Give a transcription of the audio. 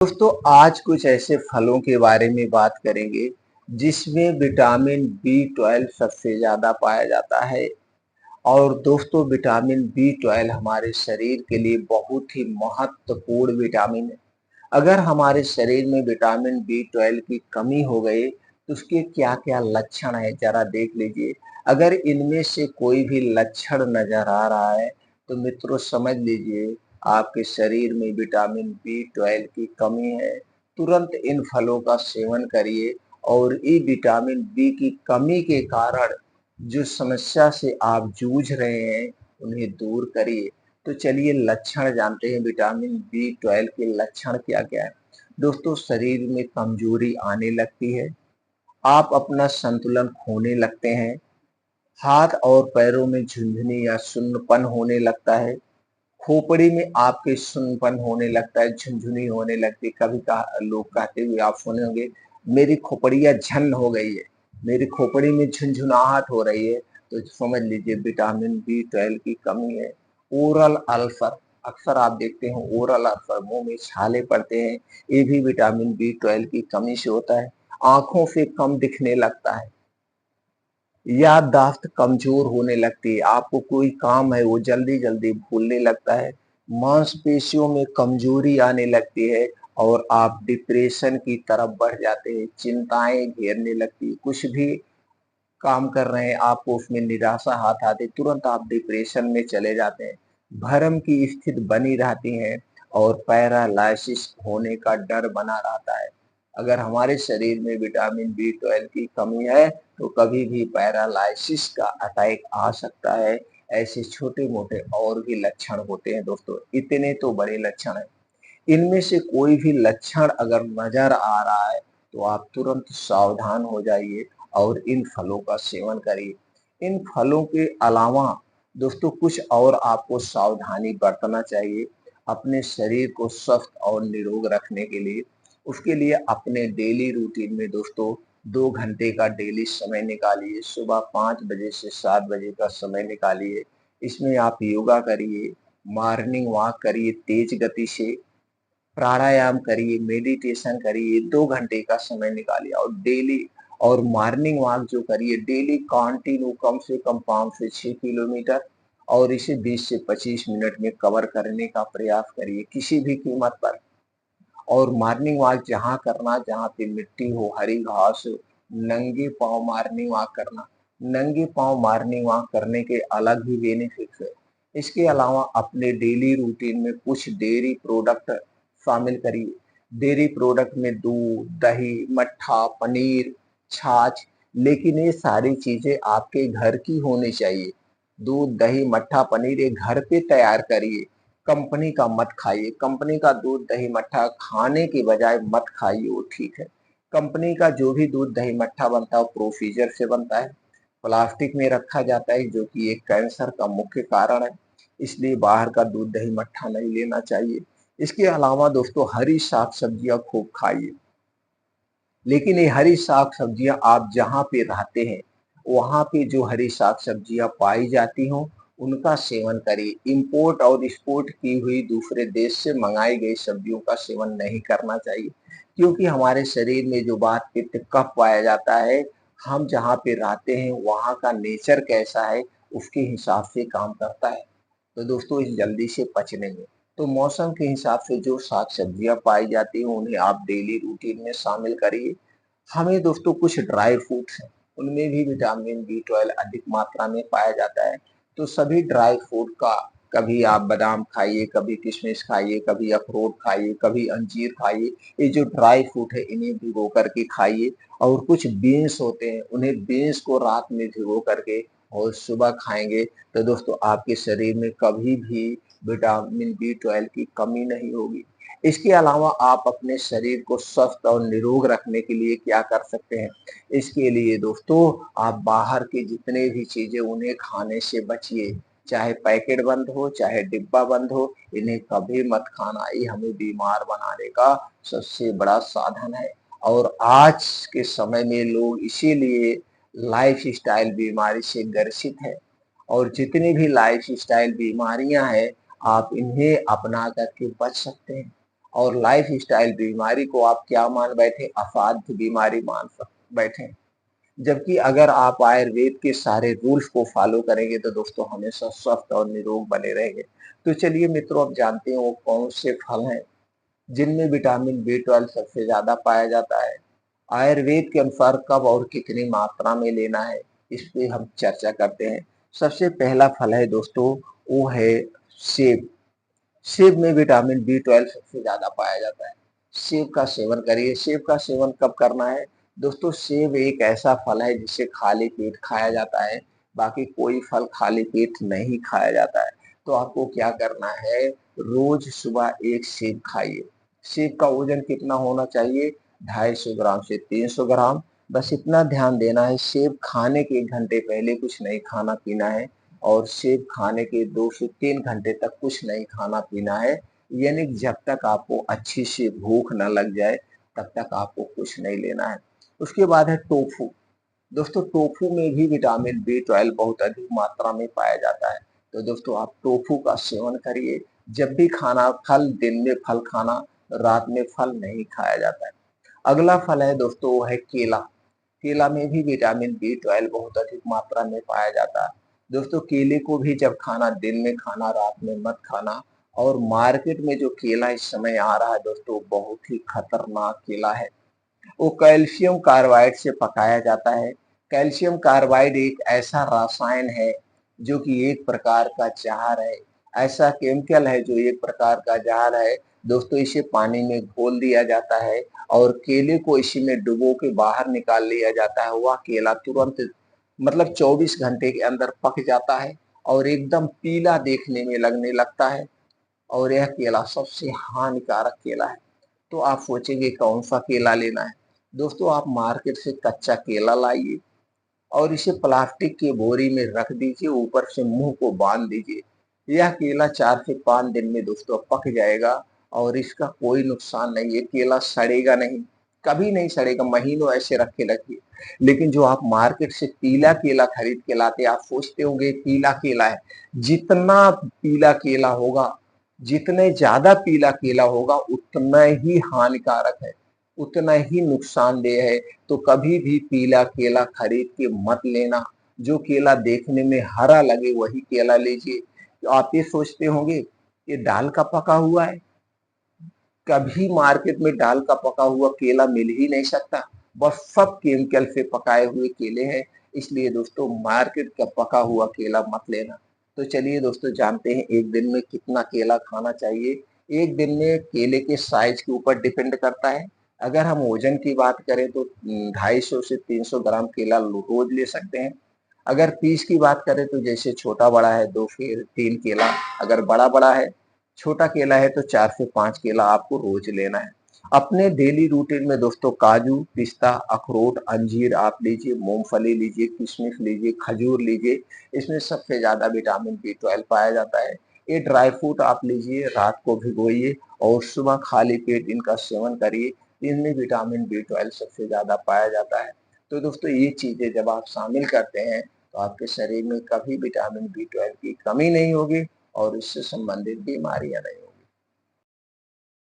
दोस्तों आज कुछ ऐसे फलों के बारे में बात करेंगे जिसमें विटामिन बी 12 सबसे ज्यादा पाया जाता है। और दोस्तों विटामिन बी 12 हमारे शरीर के लिए बहुत ही महत्वपूर्ण विटामिन है। अगर हमारे शरीर में विटामिन बी 12 की कमी हो गई तो उसके क्या क्या लक्षण है जरा देख लीजिए। अगर इनमें से कोई भी लक्षण नजर आ रहा है तो मित्रों समझ लीजिए आपके शरीर में विटामिन बी 12 की कमी है। तुरंत इन फलों का सेवन करिए और ये विटामिन बी की कमी के कारण जो समस्या से आप जूझ रहे हैं उन्हें दूर करिए। तो चलिए लक्षण जानते हैं विटामिन बी 12 के लक्षण क्या क्या है। दोस्तों शरीर में कमजोरी आने लगती है, आप अपना संतुलन खोने लगते हैं, हाथ और पैरों में झुंझुनी या सुन्नपन होने लगता है, खोपड़ी में आपके सुन्नपन होने लगता है, झुनझुनी होने लगती है। कभी लोग कहते हुए आप सुने होंगे, मेरी खोपड़ियाँ झन हो गई है, मेरी खोपड़ी में झुनझुनाहट हो रही है। तो समझ लीजिए विटामिन बी 12 की कमी है। ओरल अल्सर, अक्सर आप देखते हैं ओरल अल्सर, मुंह में छाले पड़ते हैं, ये भी विटामिन बी 12 की कमी से होता है। आंखों से कम दिखने लगता है, याददाश्त कमजोर होने लगती है, आपको कोई काम है वो जल्दी जल्दी भूलने लगता है, मांसपेशियों में कमजोरी आने लगती है और आप डिप्रेशन की तरफ बढ़ जाते हैं, चिंताएं घेरने लगती है। कुछ भी काम कर रहे हैं आपको उसमें निराशा हाथ आती, तुरंत आप डिप्रेशन में चले जाते हैं, भरम की स्थिति बनी रहती है और पैरालाइसिस होने का डर बना रहता है। अगर हमारे शरीर में विटामिन बी 12 की कमी है तो कभी भी पैरालाइसिस का अटैक आ सकता है। ऐसे छोटे मोटे और भी लक्षण होते हैं दोस्तों, इतने तो बड़े लक्षण हैं। इनमें से कोई भी लक्षण अगर नजर आ रहा है तो आप तुरंत सावधान हो जाइए और इन फलों का सेवन करिए। इन फलों के अलावा दोस्तों कुछ और आपको सावधानी बरतना चाहिए अपने शरीर को स्वस्थ और निरोग रखने के लिए। उसके लिए अपने डेली रूटीन में दोस्तों 2 घंटे का डेली समय निकालिए, सुबह 5 बजे से 7 बजे का समय निकालिए। इसमें आप योगा करिए, मॉर्निंग वॉक करिए तेज गति से, प्राणायाम करिए, मेडिटेशन करिए, 2 घंटे का समय निकालिए और डेली और मॉर्निंग वॉक जो करिए डेली कंटिन्यू कम से कम 5 से 6 किलोमीटर, और इसे 20 से 25 मिनट में कवर करने का प्रयास करिए किसी भी कीमत पर। और मॉर्निंग वॉक जहाँ करना जहाँ पे मिट्टी हो, हरी घास हो, नंगे पाँव मॉर्निंग वॉक करना। नंगे पाँव मॉर्निंग वॉक करने के अलग ही बेनिफिट्स है। इसके अलावा अपने डेली रूटीन में कुछ डेयरी प्रोडक्ट शामिल करिए। डेयरी प्रोडक्ट में दूध, दही, मट्ठा, पनीर, छाछ, लेकिन ये सारी चीजें आपके घर की होनी चाहिए। दूध, दही, मट्ठा, पनीर ये घर पे तैयार करिए, कंपनी का मत खाइए। कंपनी का दूध, दही, मट्ठा खाने के बजाय मत खाइए, वो ठीक है। कंपनी का जो भी दूध, दही, मट्ठा बनता है वो प्रोसीजर से बनता है, प्लास्टिक में रखा जाता है जो कि एक कैंसर का मुख्य कारण है। इसलिए बाहर का दूध, दही, मट्ठा नहीं लेना चाहिए। इसके अलावा दोस्तों हरी साग सब्जियां खूब खाइए, लेकिन ये हरी साग सब्जियां आप जहाँ पे रहते हैं वहाँ पे जो हरी साग सब्जियां पाई जाती हों उनका सेवन करिए। इंपोर्ट और एक्सपोर्ट की हुई दूसरे देश से मंगाई गई सब्जियों का सेवन नहीं करना चाहिए, क्योंकि हमारे शरीर में जो वात पित्त कफ पाया जाता है, हम जहाँ पे रहते हैं वहाँ का नेचर कैसा है उसके हिसाब से काम करता है। तो दोस्तों इस जल्दी से पचने में तो मौसम के हिसाब से जो साग सब्जियां पाई जाती हैं उन्हें आप डेली रूटीन में शामिल करिए। हमें दोस्तों कुछ ड्राई फ्रूट्स हैं, उनमें भी विटामिन बी 12 अधिक मात्रा में पाया जाता है। तो सभी ड्राई फ्रूट का कभी आप बादाम खाइए, कभी किशमिश खाइए, कभी अखरोट खाइए, कभी अंजीर खाइए। ये जो ड्राई फ्रूट है इन्हें भिगो करके खाइए। और कुछ बीन्स होते हैं, उन्हें बीन्स को रात में भिगो करके और सुबह खाएंगे तो दोस्तों आपके शरीर में कभी भी विटामिन बी 12 की कमी नहीं होगी। इसके अलावा आप अपने शरीर को स्वस्थ और निरोग रखने के लिए क्या कर सकते हैं? इसके लिए दोस्तों आप बाहर की जितने भी चीजें उन्हें खाने से बचिए, चाहे पैकेट बंद हो चाहे डिब्बा बंद हो, इन्हें कभी मत खाना, ये हमें बीमार बनाने का सबसे बड़ा साधन है। और आज के समय में लोग इसीलिए लाइफ स्टाइल बीमारी से ग्रसित है। और जितनी भी लाइफ स्टाइल बीमारियां हैं आप इन्हें अपना करके बच सकते हैं। और लाइफस्टाइल बीमारी को आप क्या मान बैठे, असाध्य बीमारी मान बैठे। जबकि अगर आप आयुर्वेद के सारे रूल्स को फॉलो करेंगे तो दोस्तों हमेशा स्वस्थ और निरोग बने रहेंगे। तो चलिए मित्रों, अब जानते हैं वो कौन से फल हैं जिनमें विटामिन बी 12 सबसे ज्यादा पाया जाता है। आयुर्वेद के अनुसार कब और कितनी मात्रा में लेना है, इस पे हम चर्चा करते हैं। सबसे पहला फल है दोस्तों, वो है सेब। सेब में विटामिन बी 12 सबसे ज्यादा पाया जाता है। सेब का सेवन करिए। सेब का सेवन कब करना है दोस्तों? सेब एक ऐसा फल है जिसे खाली पेट खाया जाता है, बाकी कोई फल खाली पेट नहीं खाया जाता है। तो आपको क्या करना है, रोज सुबह एक सेब खाइए। सेब का वजन कितना होना चाहिए? 250 ग्राम से 300 ग्राम। बस इतना ध्यान देना है, सेब खाने के 1 घंटे पहले कुछ नहीं खाना पीना है, और सेब खाने के 2 से 3 घंटे तक कुछ नहीं खाना पीना है। यानी जब तक आपको अच्छी सी भूख न लग जाए तब तक आपको कुछ नहीं लेना है। उसके बाद है टोफू। दोस्तों टोफू में भी विटामिन बी 12 बहुत अधिक मात्रा में पाया जाता है। तो दोस्तों आप टोफू का सेवन करिए। जब भी खाना फल, दिन में फल खाना, रात में फल नहीं खाया जाता है। अगला फल है दोस्तों, वो है केला। केला में भी विटामिन बी 12 बहुत अधिक मात्रा में पाया जाता है। दोस्तों केले को भी जब खाना, दिन में खाना, रात में मत खाना। और मार्केट में जो केला इस समय आ रहा है दोस्तों, बहुत ही खतरनाक केला है। वो कैल्शियम कार्बाइड से पकाया जाता है। कैल्शियम कार्बाइड एक ऐसा रसायन है जो कि एक प्रकार का जहर है। ऐसा केमिकल है जो एक प्रकार का जहर है। दोस्तों इसे पानी में घोल दिया जाता है और केले को इसी में डुबो के बाहर निकाल लिया जाता है। वह केला तुरंत, मतलब 24 घंटे के अंदर पक जाता है और एकदम पीला देखने में लगने लगता है। और यह केला सबसे हानिकारक केला है। तो आप सोचेंगे कौन सा केला लेना है? दोस्तों आप मार्केट से कच्चा केला लाइए और इसे प्लास्टिक की बोरी में रख दीजिए, ऊपर से मुंह को बांध दीजिए। यह केला 4 से 5 दिन में दोस्तों पक जाएगा और इसका कोई नुकसान नहीं है। केला सड़ेगा नहीं, कभी नहीं सड़ेगा, महीनों ऐसे रख के रखिए। लेकिन जो आप मार्केट से पीला केला खरीद के लाते, आप सोचते होंगे पीला केला है। जितना पीला केला होगा, जितने ज्यादा पीला केला होगा उतना ही हानिकारक है, उतना ही नुकसानदेह है। तो कभी भी पीला केला खरीद के मत लेना। जो केला देखने में हरा लगे वही केला लीजिए। तो आप ये सोचते होंगे ये दाल का पका हुआ है, कभी मार्केट में दाल का पका हुआ केला मिल ही नहीं सकता। बस सब केमिकल से पकाए हुए केले हैं। इसलिए दोस्तों मार्केट का पका हुआ केला मत लेना। तो चलिए दोस्तों जानते हैं एक दिन में कितना केला खाना चाहिए। एक दिन में केले के साइज के ऊपर डिपेंड करता है। अगर हम वजन की बात करें तो 250 से 300 ग्राम केला रोज ले सकते हैं। अगर पीस की बात करें तो जैसे छोटा बड़ा है 2 से 3 केला, अगर बड़ा बड़ा है, छोटा केला है तो 4 से 5 केला आपको रोज लेना है। अपने डेली रूटीन में दोस्तों काजू, पिस्ता, अखरोट, अंजीर आप लीजिए, मूंगफली लीजिए, किशमिश लीजिए, खजूर लीजिए। इसमें सबसे ज्यादा विटामिन बी 12 पाया जाता है। ये ड्राई फ्रूट आप लीजिए, रात को भिगोइए और सुबह खाली पेट इनका सेवन करिए। इनमें विटामिन बी 12 सबसे ज्यादा पाया जाता है। तो दोस्तों ये चीजें जब आप शामिल करते हैं तो आपके शरीर में कभी विटामिन बी 12 की कमी नहीं होगी और इससे संबंधित बीमारियां नहीं होंगी।